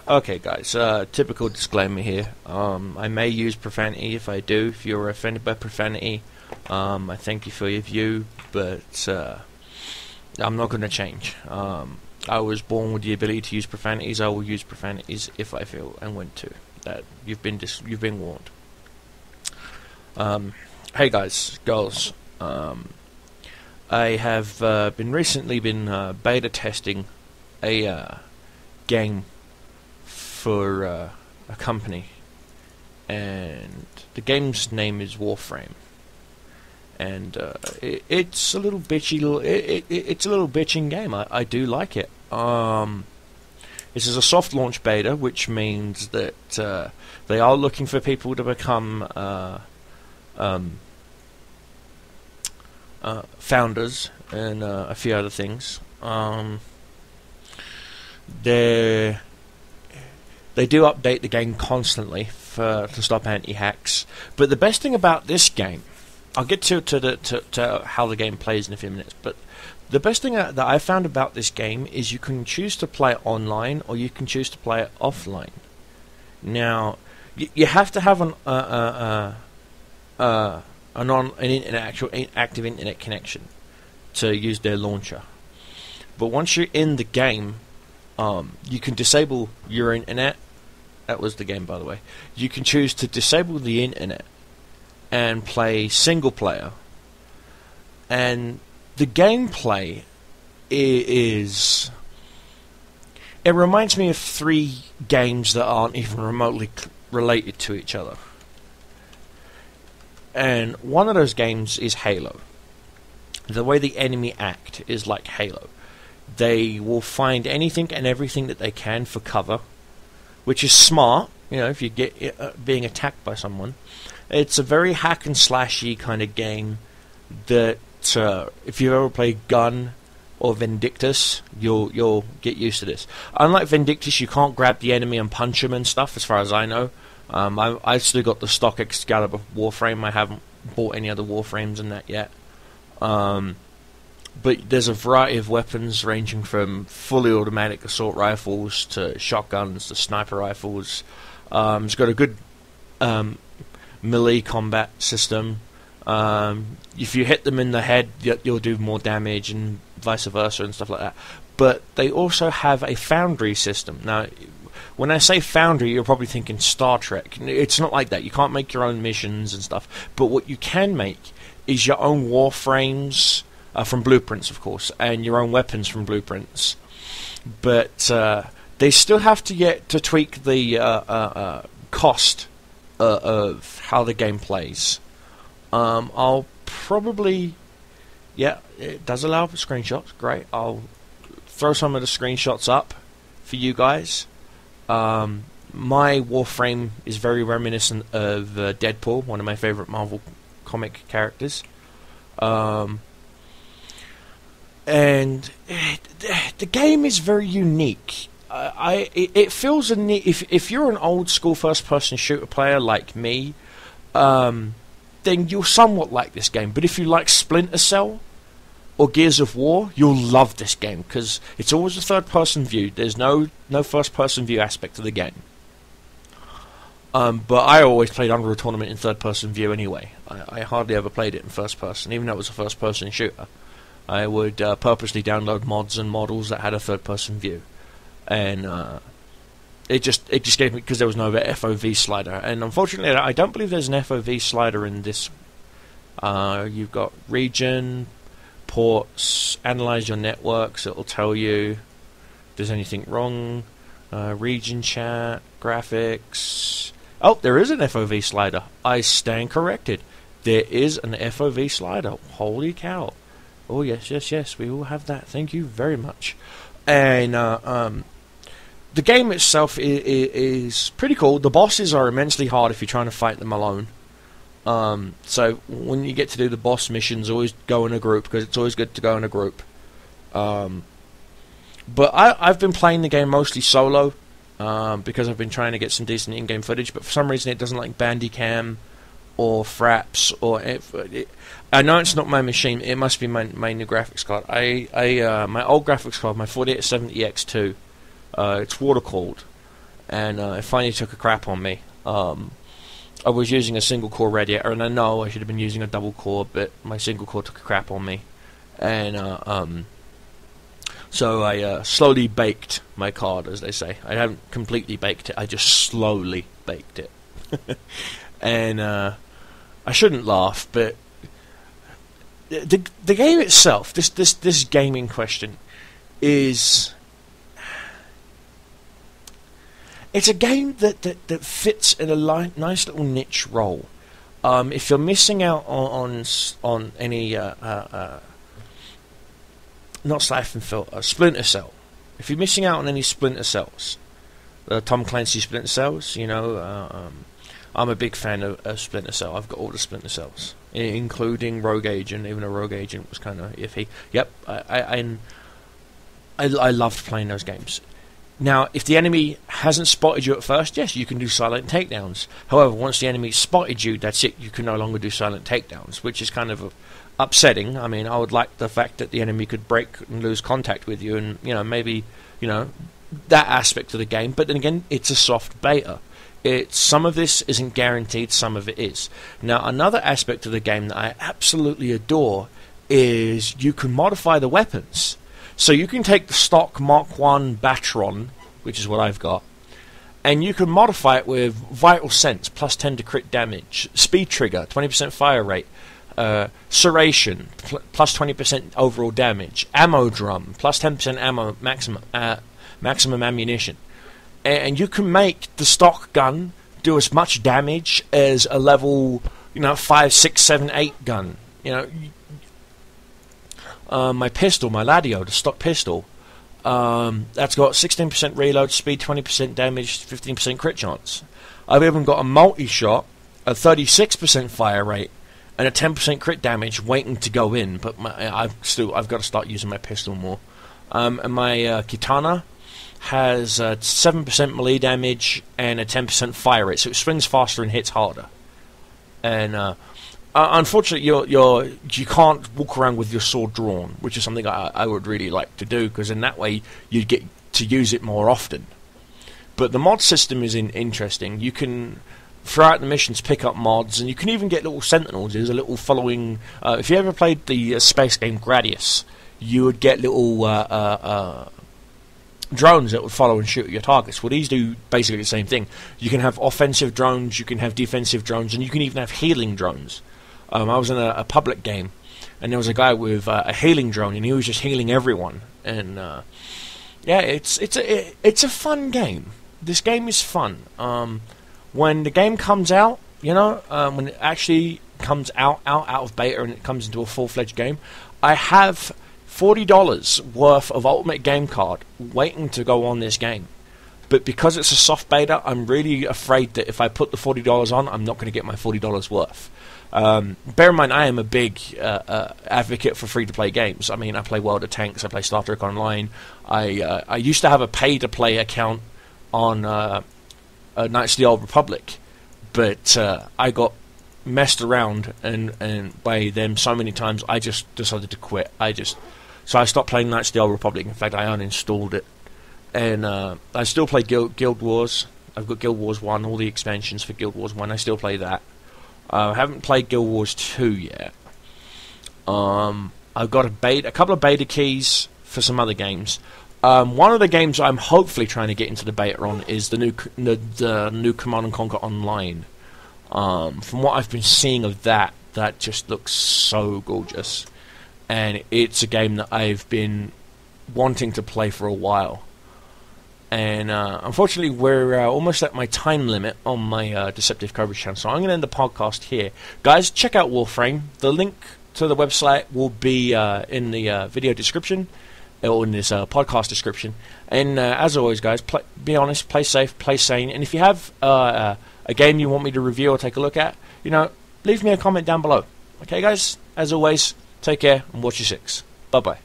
Okay, guys, typical disclaimer here. I may use profanity. If I do, if you're offended by profanity, I thank you for your view, but I'm not going to change. I was born with the ability to use profanities. I will use profanities if I feel and want to. That you've been warned. Hey guys, girls. I have been recently beta testing a game for a company, and the game's name is WarFrame, and it's a little bitchy. It's a little bitching game. I do like it. This is a soft launch beta, which means that they are looking for people to become founders and a few other things. They do update the game constantly to stop anti-hacks. But the best thing about this game, I'll get to how the game plays in a few minutes, but the best thing that I found about this game is you can choose to play it online or you can choose to play it offline. Now, you have to have an actual active internet connection to use their launcher. But once you're in the game, you can disable your internet. That was the game, by the way. You can choose to disable the internet and play single player. And the gameplay is... It reminds me of 3 games that aren't even remotely related to each other. And one of those games is Halo. The way the enemy act is like Halo. They will find anything and everything that they can for cover, which is smart, if you get being attacked by someone. It's a very hack and slashy kind of game that if you've ever played Gun or Vindictus, you'll get used to this. Unlike Vindictus, you can't grab the enemy and punch him and stuff, as far as I know. I've still got the stock Excalibur Warframe. I haven't bought any other Warframes in that yet. But there's a variety of weapons ranging from fully automatic assault rifles to shotguns to sniper rifles. It's got a good melee combat system. If you hit them in the head, you'll do more damage and vice versa and stuff like that. But they also have a foundry system. Now, when I say foundry, you're probably thinking Star Trek. It's not like that. You can't make your own missions and stuff. But what you can make is your own warframes from blueprints, of course, and your own weapons from blueprints. But they still have to get to tweak the cost of how the game plays. I'll probably... Yeah, it does allow for screenshots. Great. I'll throw some of the screenshots up for you guys. My Warframe is very reminiscent of Deadpool, one of my favorite Marvel comic characters. And the game is very unique. It feels if you're an old school first person shooter player like me, then you'll somewhat like this game. But if you like Splinter Cell or Gears of War, you'll love this game because it's always a third person view. There's no first person view aspect to the game. But I always played Unreal Tournament in third person view anyway. I hardly ever played it in first person, even though it was a first person shooter. I would purposely download mods and models that had a third person view, and it just gave me, because there was no FOV slider, and unfortunately I don't believe there's an FOV slider in this. You've got region, ports, analyze your networks. It'll tell you if there's anything wrong. Region chat, graphics. Oh, there is an FOV slider. I stand corrected. There is an FOV slider. Holy cow. Oh, yes, we will have that. Thank you very much. And the game itself is pretty cool. The bosses are immensely hard if you're trying to fight them alone. So when you get to do the boss missions, always go in a group, because it's always good to go in a group. But I've been playing the game mostly solo, because I've been trying to get some decent in-game footage, but for some reason it doesn't like Bandicam or Fraps, or I know it's not my machine. It must be my new graphics card. My old graphics card, my 4870X2, it's water cooled, and it finally took a crap on me. I was using a single core radiator, and I know I should have been using a double core, but my single core took a crap on me, and so I slowly baked my card, as they say. I haven't completely baked it, I just slowly baked it. And I shouldn't laugh, but the game itself, this game in question, is... It's a game that fits in a nice little niche role. If you're missing out on any not Siphon Filter, Splinter Cell. If you're missing out on any Splinter Cells, Tom Clancy Splinter Cells, you know, I'm a big fan of Splinter Cell. I've got all the Splinter Cells, including Rogue Agent, even though Rogue Agent was kind of iffy. Yep, I loved playing those games. Now, if the enemy hasn't spotted you at first, yes, you can do silent takedowns. However, once the enemy spotted you, that's it. You can no longer do silent takedowns, which is kind of upsetting. I mean, I would like the fact that the enemy could break and lose contact with you, and maybe that aspect of the game. But then again, it's a soft beta. Some of this isn't guaranteed, some of it is. Now, another aspect of the game that I absolutely adore is you can modify the weapons. So you can take the stock Mark 1 Batron, which is what I've got, and you can modify it with Vital Sense, plus 10 to crit damage, Speed Trigger, 20% fire rate, Serration, plus 20% overall damage, Ammo Drum, plus 10% ammo maximum ammunition. And you can make the stock gun do as much damage as a level 5, 6, 7, 8 gun. My pistol, my Ladio, the stock pistol, that's got 16% reload, speed, 20% damage, 15% crit chance. I've even got a multi-shot, a 36% fire rate, and a 10% crit damage waiting to go in, but I've got to start using my pistol more. And my Kitana has 7% melee damage and a 10% fire rate, so it swings faster and hits harder. And unfortunately, you can't walk around with your sword drawn, which is something I would really like to do, because in that way you'd get to use it more often. But the mod system is interesting. You can, throughout the missions, pick up mods, and you can even get little sentinels. There's a little following... if you ever played the space game Gradius, you would get little drones that would follow and shoot at your targets. Well, these do basically the same thing. You can have offensive drones, you can have defensive drones, and you can even have healing drones. I was in a public game, and there was a guy with a healing drone, and he was just healing everyone. And yeah, it's a fun game. This game is fun. When the game comes out, when it actually comes out of beta and it comes into a full-fledged game, I have $40 worth of Ultimate Game Card waiting to go on this game. But because it's a soft beta, I'm really afraid that if I put the $40 on, I'm not going to get my $40 worth. Bear in mind, I am a big advocate for free-to-play games. I mean, I play World of Tanks, I play Star Trek Online. I used to have a pay-to-play account on Knights of the Old Republic, but I got messed around and by them so many times, I just decided to quit. So I stopped playing Knights of the Old Republic. In fact, I uninstalled it. And I still play Guild Wars. I've got Guild Wars 1, all the expansions for Guild Wars 1. I still play that. I haven't played Guild Wars 2 yet. I've got a couple of beta keys for some other games. One of the games I'm hopefully trying to get into the beta on is the new Command & Conquer Online. From what I've been seeing of that just looks so gorgeous. And it's a game that I've been wanting to play for a while. And unfortunately, we're almost at my time limit on my Deceptive Coverage channel, so I'm going to end the podcast here. Guys, check out WarFrame. The link to the website will be in the video description, or in this podcast description. And as always, guys, be honest, play safe, play sane. And if you have a game you want me to review or take a look at, leave me a comment down below. Okay, guys? As always, take care and watch your six. Bye-bye.